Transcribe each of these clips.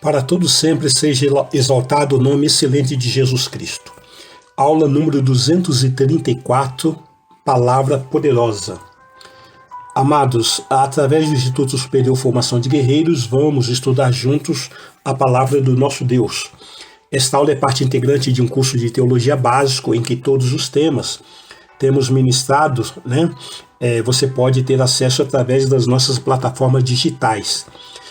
Para todos sempre seja exaltado o nome excelente de Jesus Cristo. Aula número 234, Palavra Poderosa. Amados, através do Instituto Superior Formação de Guerreiros, vamos estudar juntos a Palavra do nosso Deus. Esta aula é parte integrante de um curso de teologia básico em que todos os temas temos ministrados, você pode ter acesso através das nossas plataformas digitais.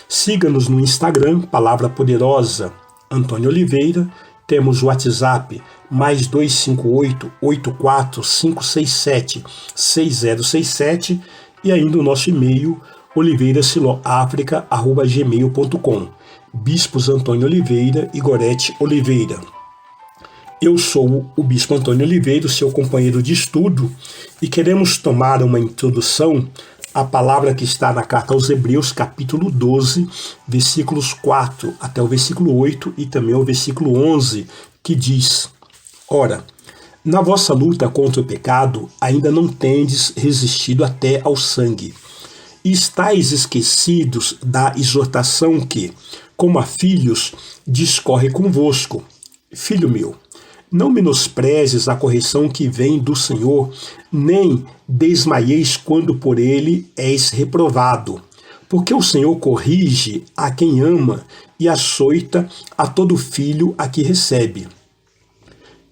Siga-nos no Instagram, Palavra Poderosa, Antônio Oliveira. Temos o WhatsApp, mais 258-84567-6067. E ainda o nosso e-mail, oliveirasiloafrica@gmail.com. Bispos Antônio Oliveira e Gorete Oliveira. Eu sou o Bispo Antônio Oliveira, seu companheiro de estudo, e queremos tomar uma introdução à palavra que está na carta aos Hebreus, capítulo 12, versículos 4 até o versículo 8 e também o versículo 11, que diz: Ora, na vossa luta contra o pecado ainda não tendes resistido até ao sangue. E estáis esquecidos da exortação que, como a filhos, discorre convosco. Filho meu, não menosprezes a correção que vem do Senhor, nem desmaieis quando por ele és reprovado. Porque o Senhor corrige a quem ama e açoita a todo filho a que recebe.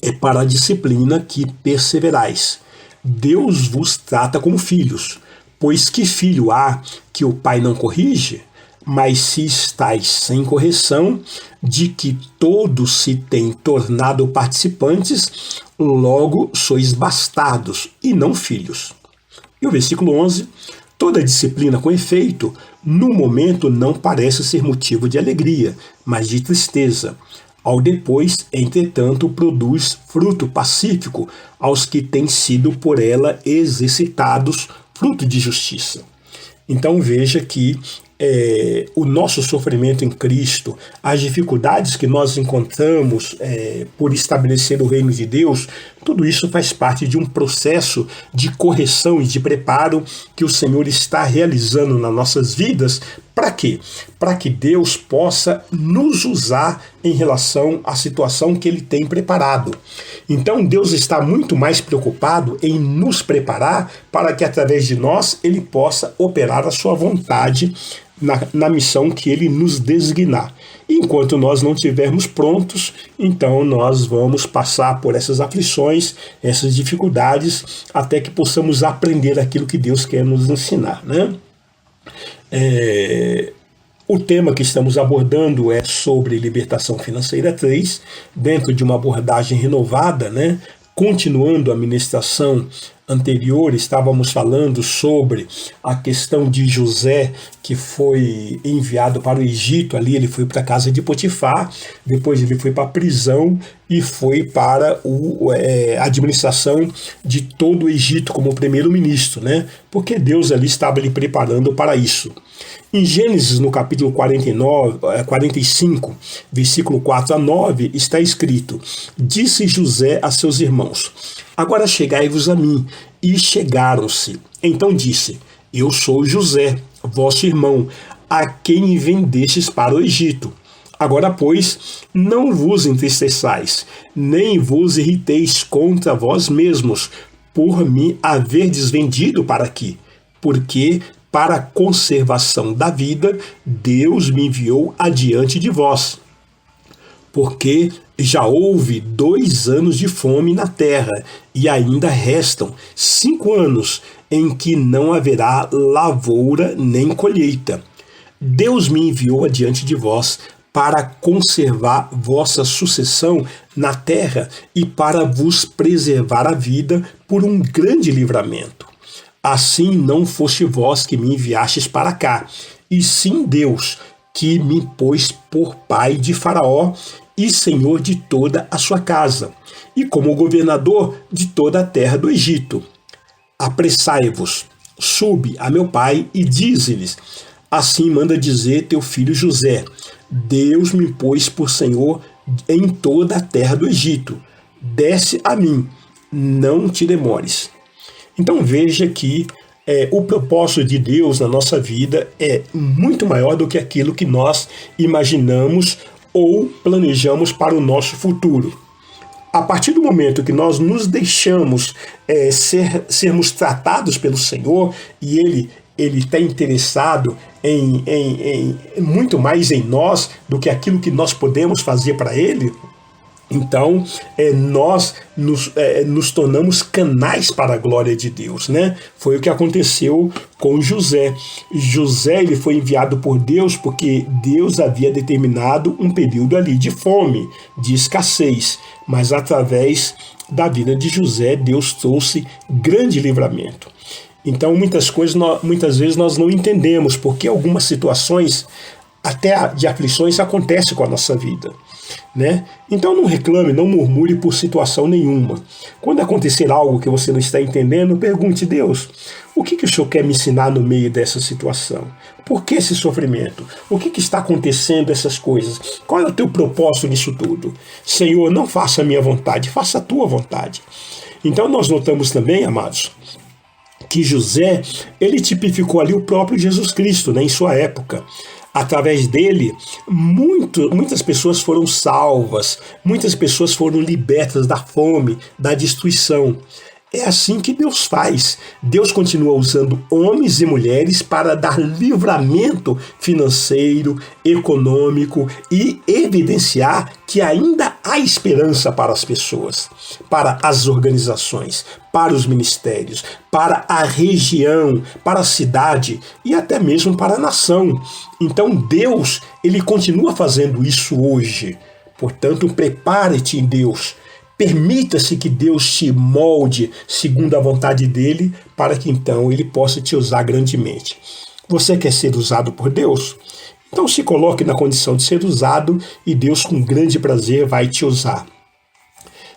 É para a disciplina que perseverais. Deus vos trata como filhos. Pois que filho há que o pai não corrige? Mas se estáis sem correção, de que todos se têm tornado participantes, logo sois bastardos e não filhos. E o versículo 11, toda disciplina com efeito, no momento não parece ser motivo de alegria, mas de tristeza. Ao depois, entretanto, produz fruto pacífico aos que têm sido por ela exercitados, fruto de justiça. Então veja que o nosso sofrimento em Cristo, as dificuldades que nós encontramos por estabelecer o reino de Deus, tudo isso faz parte de um processo de correção e de preparo que o Senhor está realizando nas nossas vidas. Para quê? Para que Deus possa nos usar em relação à situação que Ele tem preparado. Então Deus está muito mais preocupado em nos preparar para que através de nós Ele possa operar a sua vontade na missão que Ele nos designar. Enquanto nós não estivermos prontos, então nós vamos passar por essas aflições, essas dificuldades, até que possamos aprender aquilo que Deus quer nos ensinar, O tema que estamos abordando é sobre libertação financeira 3, dentro de uma abordagem renovada, Continuando a ministração anterior, estávamos falando sobre a questão de José, que foi enviado para o Egito. Ali ele foi para a casa de Potifar, depois ele foi para a prisão e foi para a administração de todo o Egito como primeiro-ministro, porque Deus ali estava lhe preparando para isso. Em Gênesis, no capítulo 45, versículo 4 a 9, está escrito: Disse José a seus irmãos: Agora chegai-vos a mim. E chegaram-se. Então disse: Eu sou José, vosso irmão, a quem vendestes para o Egito. Agora, pois, não vos entristeçais, nem vos irriteis contra vós mesmos, por me haverdes vendido para aqui, porque para a conservação da vida, Deus me enviou adiante de vós. Porque já houve 2 anos de fome na terra, e ainda restam 5 anos em que não haverá lavoura nem colheita. Deus me enviou adiante de vós para conservar vossa sucessão na terra e para vos preservar a vida por um grande livramento. Assim não foste vós que me enviastes para cá, e sim Deus, que me pôs por pai de Faraó e senhor de toda a sua casa, e como governador de toda a terra do Egito. Apressai-vos, subi a meu pai e dize-lhes: Assim manda dizer teu filho José: Deus me pôs por senhor em toda a terra do Egito. Desce a mim, não te demores. Então veja que o propósito de Deus na nossa vida é muito maior do que aquilo que nós imaginamos ou planejamos para o nosso futuro. A partir do momento que nós nos deixamos sermos tratados pelo Senhor e Ele está interessado em muito mais em nós do que aquilo que nós podemos fazer para Ele, então nós nos tornamos canais para a glória de Deus, né? Foi o que aconteceu com José. José, ele foi enviado por Deus porque Deus havia determinado um período ali de fome, de escassez, mas através da vida de José, Deus trouxe grande livramento. Então muitas vezes nós não entendemos porque algumas situações até de aflições acontecem com a nossa vida, né? Então não reclame, não murmure por situação nenhuma. Quando acontecer algo que você não está entendendo, pergunte: Deus, o que o Senhor quer me ensinar no meio dessa situação? Por que esse sofrimento? O que está acontecendo essas coisas? Qual é o teu propósito nisso tudo? Senhor, não faça a minha vontade, faça a tua vontade. Então nós notamos também, amados, que José, ele tipificou ali o próprio Jesus Cristo, né, em sua época. Através dele, muitas pessoas foram salvas, muitas pessoas foram libertas da fome, da destruição. É assim que Deus faz. Deus continua usando homens e mulheres para dar livramento financeiro, econômico e evidenciar que ainda há esperança para as pessoas, para as organizações, para os ministérios, para a região, para a cidade e até mesmo para a nação. Então Deus, ele continua fazendo isso hoje. Portanto, prepare-te em Deus. Permita-se que Deus te molde segundo a vontade dele, para que então ele possa te usar grandemente. Você quer ser usado por Deus? Então se coloque na condição de ser usado e Deus com grande prazer vai te usar.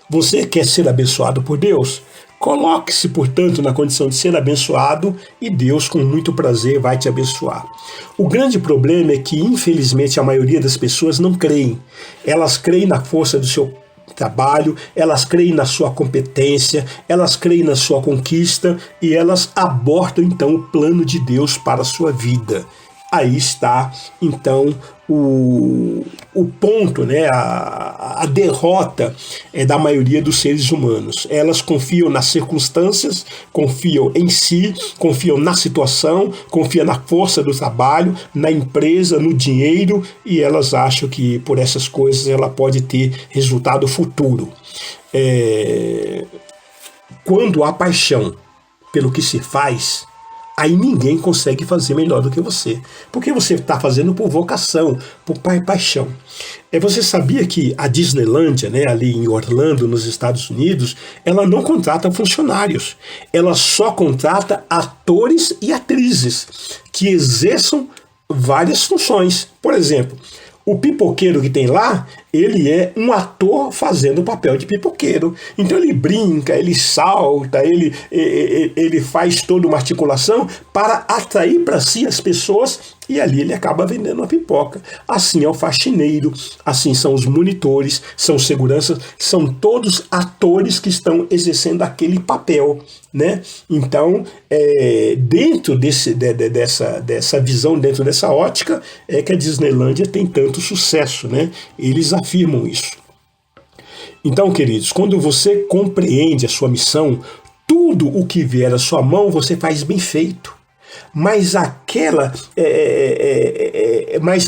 Você quer ser abençoado por Deus? Coloque-se, portanto, na condição de ser abençoado e Deus com muito prazer vai te abençoar. O grande problema é que, infelizmente, a maioria das pessoas não creem. Elas creem na força do seu trabalho, elas creem na sua competência, elas creem na sua conquista e elas abortam então o plano de Deus para a sua vida. Aí está então o ponto, né? A derrota da maioria dos seres humanos. Elas confiam nas circunstâncias, confiam em si, confiam na situação, confiam na força do trabalho, na empresa, no dinheiro, e elas acham que por essas coisas ela pode ter resultado futuro. Quando há paixão pelo que se faz, aí ninguém consegue fazer melhor do que você. Porque você está fazendo por vocação, por paixão. Você sabia que a Disneylândia, né, ali em Orlando, nos Estados Unidos, ela não contrata funcionários. Ela só contrata atores e atrizes que exerçam várias funções. Por exemplo, o pipoqueiro que tem lá, ele é um ator fazendo o papel de pipoqueiro. Então ele brinca, ele salta, ele faz toda uma articulação para atrair para si as pessoas e ali ele acaba vendendo uma pipoca. Assim é o faxineiro, assim são os monitores, são seguranças, são todos atores que estão exercendo aquele papel, né? Então, dentro dessa visão, dentro dessa ótica, é que a Disneylândia tem tanto sucesso, né? Eles afirmam isso. Então, queridos, quando você compreende a sua missão, tudo o que vier à sua mão, você faz bem feito. Mas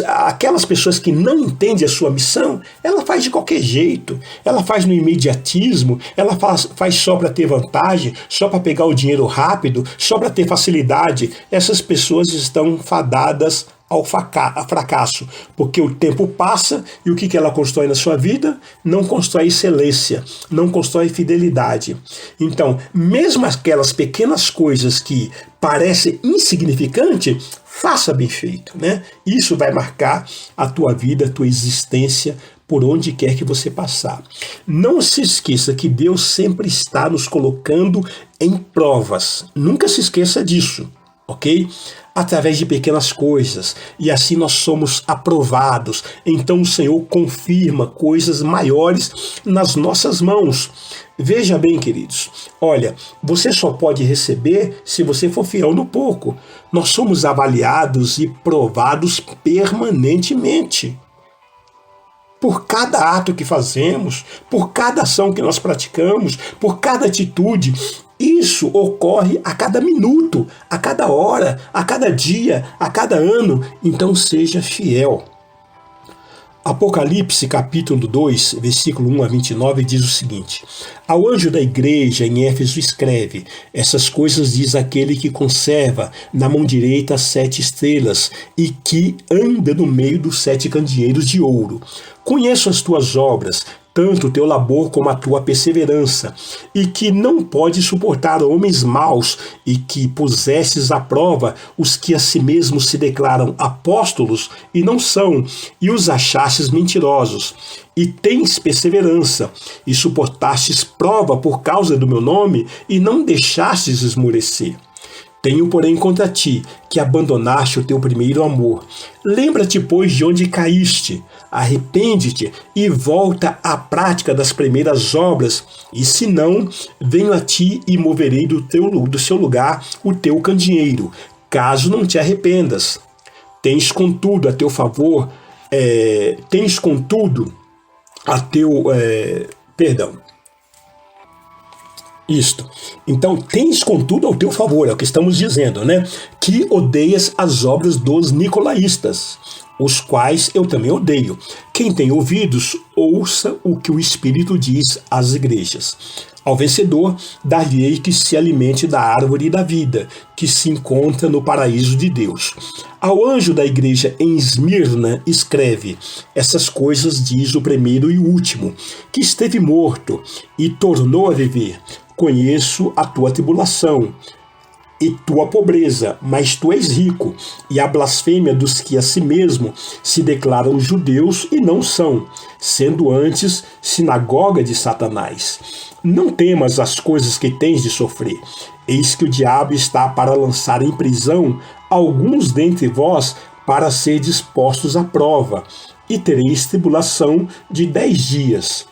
aquelas pessoas que não entendem a sua missão, ela faz de qualquer jeito, ela faz no imediatismo, ela faz só para ter vantagem, só para pegar o dinheiro rápido, só para ter facilidade. Essas pessoas estão fadadas ao fracasso, porque o tempo passa e o que ela constrói na sua vida? Não constrói excelência, não constrói fidelidade. Então, mesmo aquelas pequenas coisas que parecem insignificantes, faça bem feito, né? Isso vai marcar a tua vida, a tua existência, por onde quer que você passar. Não se esqueça que Deus sempre está nos colocando em provas. Nunca se esqueça disso, ok? Através de pequenas coisas, e assim nós somos aprovados. Então o Senhor confirma coisas maiores nas nossas mãos. Veja bem, queridos, olha, você só pode receber se você for fiel no pouco. Nós somos avaliados e provados permanentemente. Por cada ato que fazemos, por cada ação que nós praticamos, por cada atitude. Isso ocorre a cada minuto, a cada hora, a cada dia, a cada ano. Então seja fiel. Apocalipse capítulo 2, versículo 1 a 29 diz o seguinte: Ao anjo da igreja em Éfeso escreve: Essas coisas diz aquele que conserva na mão direita as 7 estrelas e que anda no meio dos 7 candeeiros de ouro. Conheço as tuas obras, tanto o teu labor como a tua perseverança, e que não pode suportar homens maus, e que pusesses à prova os que a si mesmos se declaram apóstolos e não são, e os achastes mentirosos. E tens perseverança, e suportastes prova por causa do meu nome, e não deixastes esmorecer. Tenho, porém, contra ti, que abandonaste o teu primeiro amor. Lembra-te, pois, de onde caíste. Arrepende-te e volta à prática das primeiras obras, e se não, venho a ti e moverei do seu lugar o teu candeeiro, caso não te arrependas. Tens, contudo, a teu favor, Então, tens contudo ao teu favor, é o que estamos dizendo, né? Que odeias as obras dos nicolaístas, os quais eu também odeio. Quem tem ouvidos, ouça o que o Espírito diz às igrejas. Ao vencedor, dar-lhe-ei que se alimente da árvore da vida, que se encontra no paraíso de Deus. Ao anjo da igreja em Esmirna escreve: Essas coisas diz o primeiro e o último, que esteve morto e tornou a viver. Conheço a tua tribulação e tua pobreza, mas tu és rico, e a blasfêmia dos que a si mesmo se declaram judeus e não são, sendo antes sinagoga de Satanás. Não temas as coisas que tens de sofrer. Eis que o diabo está para lançar em prisão alguns dentre vós para ser dispostos à prova, e tereis tribulação de 10 dias.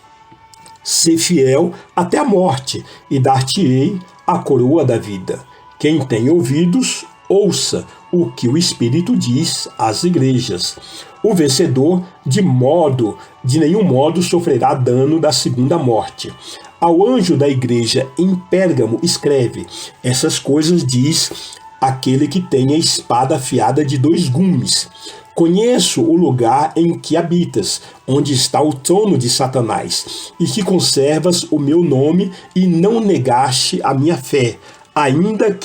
Sê fiel até a morte, e dar-te-ei a coroa da vida. Quem tem ouvidos, ouça o que o Espírito diz às igrejas. O vencedor, de nenhum modo, sofrerá dano da segunda morte. Ao anjo da igreja em Pérgamo escreve: Essas coisas diz aquele que tem a espada afiada de 2 gumes. Conheço o lugar em que habitas, onde está o trono de Satanás, e que conservas o meu nome e não negaste a minha fé, ainda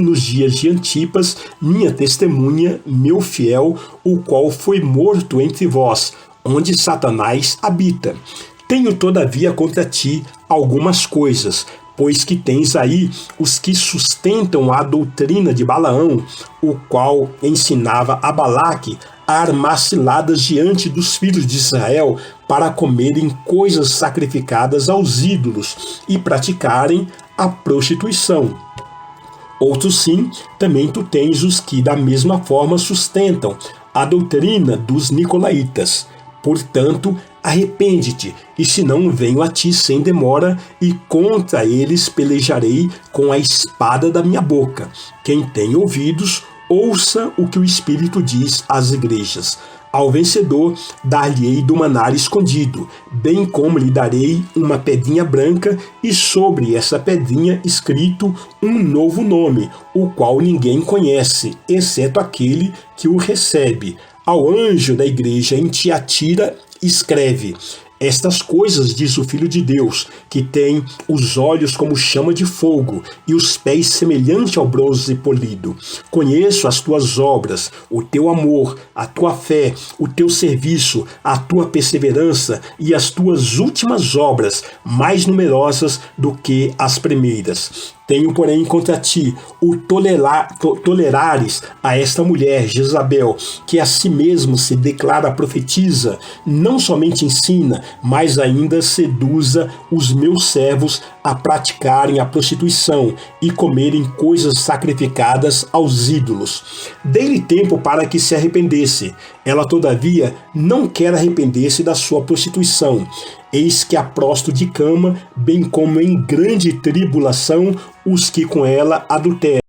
nos dias de Antipas, minha testemunha, meu fiel, o qual foi morto entre vós, onde Satanás habita. Tenho, todavia, contra ti algumas coisas, pois que tens aí os que sustentam a doutrina de Balaão, o qual ensinava a Balaque a armar ciladas diante dos filhos de Israel para comerem coisas sacrificadas aos ídolos e praticarem a prostituição. Outros sim, também tu tens os que da mesma forma sustentam a doutrina dos nicolaítas. Portanto, arrepende-te, e se não, venho a ti sem demora, e contra eles pelejarei com a espada da minha boca. Quem tem ouvidos, ouça o que o Espírito diz às igrejas. Ao vencedor, dar-lhe-ei do maná escondido, bem como lhe darei uma pedrinha branca, e sobre essa pedrinha escrito um novo nome, o qual ninguém conhece, exceto aquele que o recebe. Ao anjo da igreja em Tiatira escreve: Estas coisas diz o Filho de Deus, que tem os olhos como chama de fogo e os pés semelhante ao bronze polido. Conheço as tuas obras, o teu amor, a tua fé, o teu serviço, a tua perseverança e as tuas últimas obras, mais numerosas do que as primeiras. Tenho, porém, contra ti o tolerares a esta mulher, Jezabel, que a si mesmo se declara profetiza, não somente ensina, mas ainda seduza os meus servos a praticarem a prostituição e comerem coisas sacrificadas aos ídolos. Dei-lhe tempo para que se arrependesse. Ela, todavia, não quer arrepender-se da sua prostituição. eis que a prosto de cama, bem como em grande tribulação os que com ela adulteram.